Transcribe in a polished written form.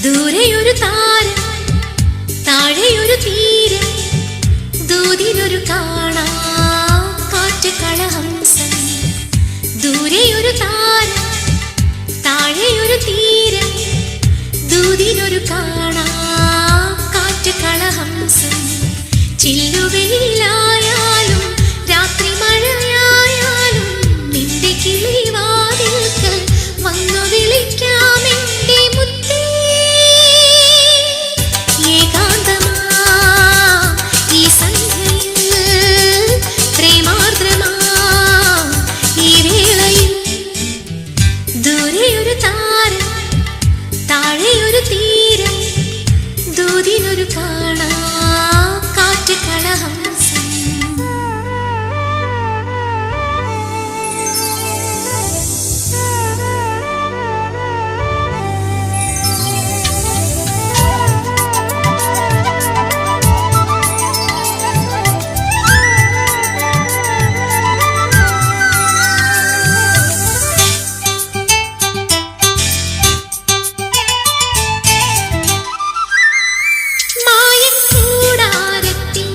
ദൂരെയൊരു താരം, താഴെയൊരു തീരം, ദൂതിനൊരു കാണാ കാറ്റ് കളഹംസം. ദൂരെയൊരു താരം, താഴെയൊരു തീരം, ദൂതിനൊരു കാണാ കാറ്റ് കളഹംസം. ചില്ലുവെയിലായാലും രാത്രി മഴയായാലും നിന്റെ കിളിവാതിൽക്കൽ വന്നു വിളിക്കാമെന്റെ മുത്തേ. ഏകാന്തമാ ഈ സന്ധ്യയിൽ, പ്രേമാർദ്രമാ ഈ വേളയിൽ. ദൂരെയൊരു താരം, താഴെയൊരു തീരം, ദൂതിനൊരു കാണാ